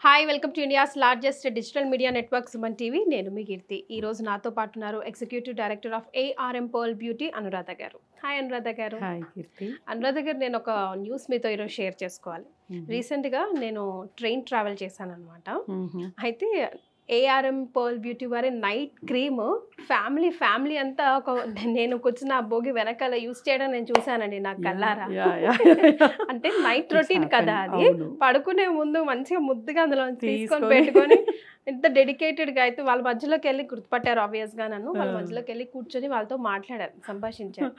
Hi welcome to India's largest digital media network Suman TV. నేను మీ కీర్తి. ఈ రోజు నాతో పాటు ఉన్నారు executive director of ARM pearl beauty Anuradha గారు. హాయ్ అనురాధ గారు. హాయ్ కీర్తి. అనురాధ గారు, నేను ఒక న్యూస్ మీతో ఈరోజు షేర్ చేసుకోవాలి. రీసెంట్గా నేను ట్రైన్ ట్రావెల్ చేశాను అనమాట. అయితే ARM పర్ల్ బ్యూటీ వారి నైట్ క్రీమ్ ఫ్యామిలీ అంతా నేను కూర్చున్న భోగి వెనకాల యూస్ చేయడం నేను చూసానండి నా కళ్ళారా. అంటే నైట్ రొటీన్ కదా అది, పడుకునే ముందు మంచిగా ముద్దుగా అందులో తీసుకొని పెట్టుకొని ఎంత డెడికేటెడ్గా అయితే వాళ్ళ మధ్యలోకి వెళ్ళి గుర్తుపట్టారు ఆబ్వియస్గా నన్ను. వాళ్ళ మధ్యలోకి వెళ్ళి కూర్చొని వాళ్ళతో మాట్లాడారు, సంభాషించారు.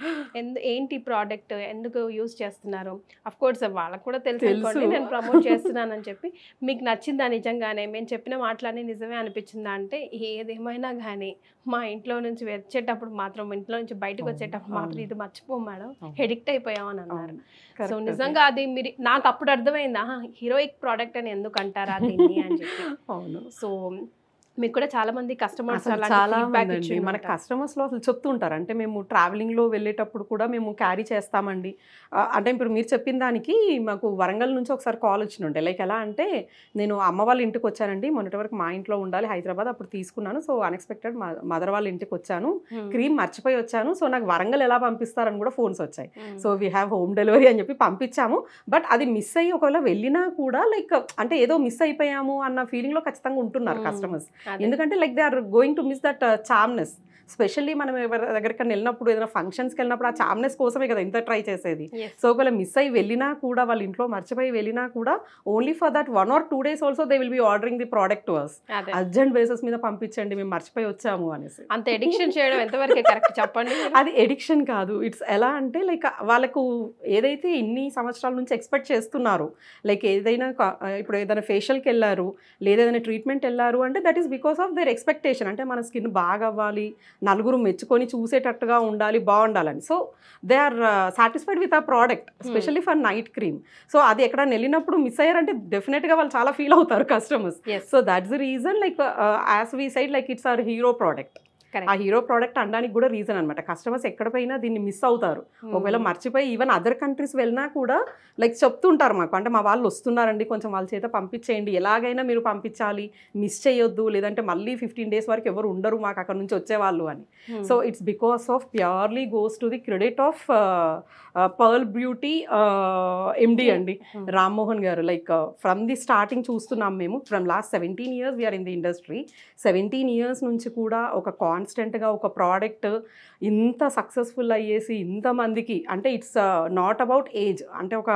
ఏంటి ప్రోడక్ట్, ఎందుకు యూజ్ చేస్తున్నారు, అఫ్ కోర్స్ వాళ్ళకు కూడా తెలుసు అనుకోండి నేను ప్రమోట్ చేస్తున్నానని చెప్పి. మీకు నచ్చిందా నిజంగానే, మేము చెప్పిన మాటలన్నీ నిజమే అనిపించిందా అంటే, ఏదేమైనా కానీ మా ఇంట్లో నుంచి వచ్చేటప్పుడు మాత్రం, ఇంట్లో నుంచి బయటకు వచ్చేటప్పుడు మాత్రం ఇది మర్చిపో మేడం, ఎడిక్ట్ అయిపోయామని అన్నారు. సో నిజంగా అది మీరు నాకు అప్పుడు అర్థమైందా హీరోయిక్ ప్రోడక్ట్ అని ఎందుకు అంటారా దీన్ని అని చెప్పి. సో మీకు కూడా చాలా మంది కస్టమర్స్ చాలా మంది మన కస్టమర్స్లో అసలు చెప్తుంటారు. అంటే మేము ట్రావెలింగ్లో వెళ్ళేటప్పుడు కూడా మేము క్యారీ చేస్తామండి. అంటే ఇప్పుడు మీరు చెప్పిన దానికి మాకు వరంగల్ నుంచి ఒకసారి కాల్ వచ్చినుండే. లైక్ ఎలా అంటే, నేను అమ్మ వాళ్ళ ఇంటికి వచ్చానండి, మొన్నటి వరకు మా ఇంట్లో ఉండాలి హైదరాబాద్, అప్పుడు తీసుకున్నాను. సో అన్ఎక్స్పెక్టెడ్ మదర్ వాళ్ళ ఇంటికి వచ్చాను, క్రీమ్ మర్చిపోయి వచ్చాను. సో నాకు వరంగల్ ఎలా పంపిస్తారని కూడా ఫోన్స్ వచ్చాయి. So we have home delivery అని చెప్పి పంపించాము. బట్ అది మిస్ అయ్యి ఒకవేళ వెళ్ళినా కూడా లైక్ అంటే ఏదో మిస్ అయిపోయాము అన్న ఫీలింగ్లో ఖచ్చితంగా ఉంటున్నారు కస్టమర్స్. ఎందుకంటే like they are going to miss that charmness. Specially మనం ఎవరి దగ్గరికి వెళ్ళినప్పుడు, ఏదైనా ఫంక్షన్స్కి వెళ్ళినప్పుడు ఆ చామ్నెస్ కోసమే కదా ఇంత ట్రై చేసేది. సో ఒకవేళ మిస్ అయ్యి వెళ్ళినా కూడా, వాళ్ళ ఇంట్లో మర్చిపోయి వెళ్ళినా కూడా, only for that 1 or 2 days also they will be ordering the product to us. Urgent basis మీద పంపించండి, మేము మర్చిపోయి వచ్చాము అనేసి. అంత ఎడిక్షన్ చేయడం ఎంతవరకు కరెక్ట్ చెప్పండి. అది ఎడిక్షన్ కాదు. ఇట్స్ ఎలా అంటే లైక్ వాళ్ళకు ఏదైతే ఇన్ని సంవత్సరాల నుంచి ఎక్స్పెక్ట్ చేస్తున్నారు, లైక్ ఏదైనా ఇప్పుడు ఏదైనా ఫేషియల్కి వెళ్ళారు లేదా ఏదైనా ట్రీట్మెంట్ వెళ్ళారు అంటే that is because of their expectation. అంటే మన స్కిన్ బాగా అవ్వాలి, నలుగురు మెచ్చుకొని చూసేటట్టుగా ఉండాలి, బాగుండాలని. So they are satisfied with ఆ product, specially for night cream. So అది ఎక్కడ వెళ్ళినప్పుడు మిస్ అయ్యారంటే డెఫినెట్గా వాళ్ళు చాలా ఫీల్ అవుతారు customers. So that's the reason like as we side like it's our hero product. ఆ హీరో ప్రోడక్ట్ అనడానికి కూడా రీజన్ అనమాట. కస్టమర్స్ ఎక్కడ పోయినా దీన్ని మిస్ అవుతారు. ఒకవేళ మర్చిపోయి ఈవెన్ అదర్ కంట్రీస్ వెళ్ళినా కూడా లైక్ చెప్తుంటారు మాకు, అంటే మా వాళ్ళు వస్తున్నారండి, కొంచెం వాళ్ళ చేత పంపించేయండి, ఎలాగైనా మీరు పంపించాలి, మిస్ చేయొద్దు, లేదంటే మళ్ళీ 15 days వరకు ఎవరు ఉండరు మాకు అక్కడ నుంచి వచ్చేవాళ్ళు అని. So it's because of purely goes to the credit of pearl beauty MD అండి, Rammohan garu. Like from the starting చూస్తున్నాం మేము, from last 17 years we are in the industry. 17 years నుంచి కూడా ఒక కాన్స్టెంట్గా ఒక ప్రోడక్ట్ ఇంత సక్సెస్ఫుల్ అయ్యేసి ఇంతమందికి, అంటే ఇట్స్ నాట్ అబౌట్ ఏజ్, అంటే ఒక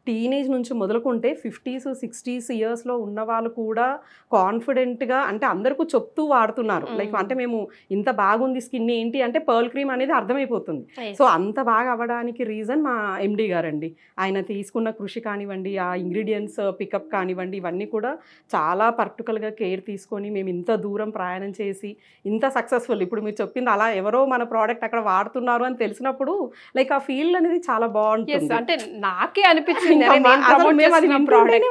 టీనేజ్ నుంచి మొదలుకుంటే 50s 60s yearsలో ఉన్న వాళ్ళు కూడా కాన్ఫిడెంట్గా, అంటే అందరికీ చెప్తూ వాడుతున్నారు. లైక్ అంటే మేము ఇంత బాగుంది స్కిన్ ఏంటి అంటే పర్ల్ క్రీమ్ అనేది అర్థమైపోతుంది. సో అంత బాగా అవ్వడానికి రీజన్ మా ఎండి గారండి. ఆయన తీసుకున్న కృషి కానివ్వండి, ఆ ఇంగ్రీడియంట్స్ పికప్ కానివ్వండి, ఇవన్నీ కూడా చాలా పర్టికులర్గా కేర్ తీసుకొని మేము ఇంత దూరం ప్రయాణం చేసి ఇంత సక్సెస్ఫుల్. ఇప్పుడు మీరు చెప్పింది అలా ఎవరో మన ప్రోడక్ట్ అక్కడ వాడుతున్నారు అని తెలిసినప్పుడు లైక్ ఆ ఫీల్ అనేది చాలా బాగుంటుంది. అంటే నాకే అనిపించింది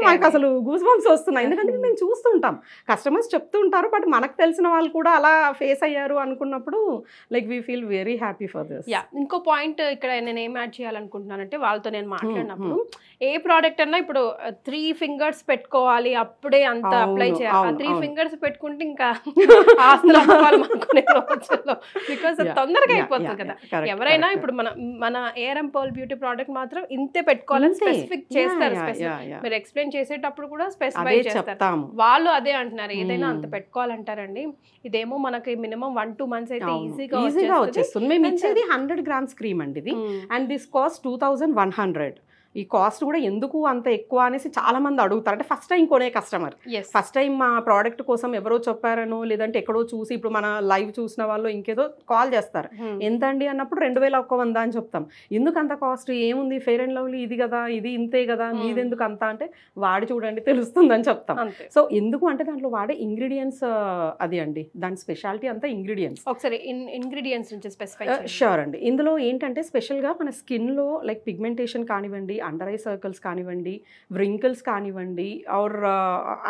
మాకు అసలు గూస్ బంప్స్ వస్తున్నాయి. ఎందుకంటే మేము చూస్తుంటాం, కస్టమర్స్ చెప్తుంటారు, బట్ మనకు తెలిసిన వాళ్ళు కూడా అలా ఫేస్ అయ్యారు అనుకున్నప్పుడు like we feel very happy for this. ఇంకో పాయింట్ ఇక్కడ నేను ఏం యాడ్ చేయాలనుకుంటున్నానంటే, వాళ్ళతో నేను మాట్లాడినప్పుడు ఏ ప్రోడక్ట్ అన్నా ఇప్పుడు 3 fingers పెట్టుకోవాలి అప్పుడే అంత అప్లై చేయాలి. 3 fingers పెట్టుకుంటే ఇంకా ఆస్తులు అవ్వాలి అనుకునే రోజుల్లో, బికాస్ తొందరగా అయిపోతుంది కదా. ఎవరైనా ఇప్పుడు మన ARM పర్ల్ బ్యూటీ ప్రోడక్ట్ మాత్రం ఇంతే పెట్టుకోవాలని స్పెసిఫిక్ చేస్తారు. మీరు ఎక్స్ప్లెయిన్ చేసేటప్పుడు కూడా స్పెసిఫై చేస్తారు. వాళ్ళు అదే అంటున్నారు, ఏదైనా అంత పెట్టుకోవాలంటారండి. ఇదేమో మనకి మినిమం 1-2 months అయితే ఈజీగా వచ్చేస్తుంది. మేము ఇచ్చేది 100 grams క్రీమ్ అండి ఇది, అండ్ దిస్ కాస్ట్ 2100. ఈ కాస్ట్ కూడా ఎందుకు అంత ఎక్కువ అనేసి చాలా మంది అడుగుతారు. అంటే ఫస్ట్ టైం కొనే కస్టమర్, ఫస్ట్ టైం మా ప్రోడక్ట్ కోసం ఎవరో చెప్పారనో లేదంటే ఎక్కడో చూసి, ఇప్పుడు మన లైవ్ చూసిన వాళ్ళు ఇంకేదో కాల్ చేస్తారు, ఎంత అండి అన్నప్పుడు 2100 అని చెప్తాం. ఎందుకు అంత కాస్ట్, ఏముంది ఫెయిర్ అండ్ లవ్లీ ఇది కదా, ఇది ఇంతే కదా, మీదెందుకు అంత అంటే వాడి చూడండి తెలుస్తుందని చెప్తాం. సో ఎందుకు అంటే దాంట్లో వాడే ఇంగ్రీడియంట్స్ అది అండి, దాని స్పెషాలిటీ అంతా ఇంగ్రీడియంట్స్. ఒకసారి ఇంగ్రీడియంట్స్ నుంచి స్పెసిఫై. షూర్ అండి. ఇందులో ఏంటంటే స్పెషల్గా మన స్కిన్లో లైక్ పిగ్మెంటేషన్ కానివ్వండి, అండర్ ఐ సర్కిల్స్ కానివ్వండి, వ్రింకిల్స్ కానివ్వండి, ఆర్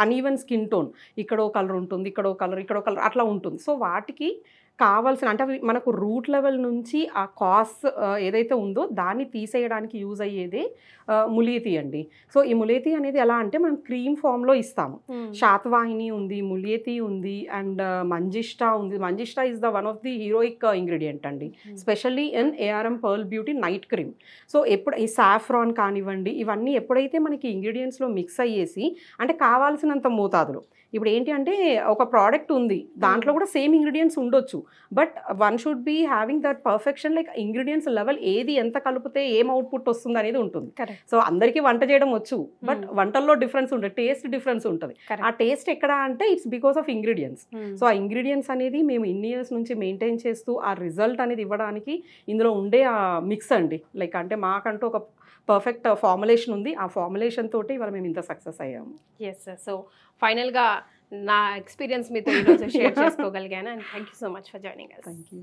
అన్ఈవెన్ స్కిన్ టోన్, ఇక్కడో కలర్ ఉంటుంది, ఇక్కడో కలర్ అట్లా ఉంటుంది. సో వాటికి కావాల్సిన అంటే అవి మనకు రూట్ లెవెల్ నుంచి ఆ కాస్ట్ ఏదైతే ఉందో దాన్ని తీసేయడానికి యూజ్ అయ్యేది ములేతి అండి. సో ఈ ములేతి అనేది ఎలా అంటే మనం క్రీమ్ ఫామ్లో ఇస్తాము. శాతవాహిని ఉంది, ములేతి ఉంది, అండ్ మంజిష్టా ఉంది. Manjistha is the one of the heroic ingredient అండి, specially in ARM pearl beauty night cream. So ఎప్పుడు ఈ సాఫ్రాన్ కానివ్వండి, ఇవన్నీ ఎప్పుడైతే మనకి ఇంగ్రీడియంట్స్లో మిక్స్ అయ్యేసి అంటే కావాల్సినంత మోతాదులో, ఇప్పుడు ఏంటి అంటే ఒక ప్రోడక్ట్ ఉంది, దాంట్లో కూడా సేమ్ ఇంగ్రీడియంట్స్ ఉండొచ్చు, but one should be having that perfection, like ingredients level ఏది ఎంత కలిపితే ఏం అవుట్పుట్ వస్తుంది అనేది ఉంటుంది. సో అందరికీ వంట చేయడం వచ్చు, బట్ వంటల్లో డిఫరెన్స్ ఉంటుంది, టేస్ట్ డిఫరెన్స్ ఉంటుంది. ఆ టేస్ట్ ఎక్కడ అంటే it's because of ingredients. So ఆ ఇంగ్రీడియంట్స్ అనేది మేము ఇన్ని ఇయర్స్ నుంచి మెయింటైన్ చేస్తూ ఆ రిజల్ట్ అనేది ఇవ్వడానికి ఇందులో ఉండే ఆ మిక్స్ అండి, లైక్ అంటే మాకంటూ ఒక పర్ఫెక్ట్ ఫార్ములేషన్ ఉంది. ఆ ఫార్ములేషన్ తోటి ఇవాళ మేము ఇంత సక్సెస్ అయ్యాము. Yes sir. సో ఫైనల్గా నా ఎక్స్పీరియన్స్ మీతో ఈరోజు షేర్ చేసుకోగలిగాను, and thank you so much for joining us. Thank you.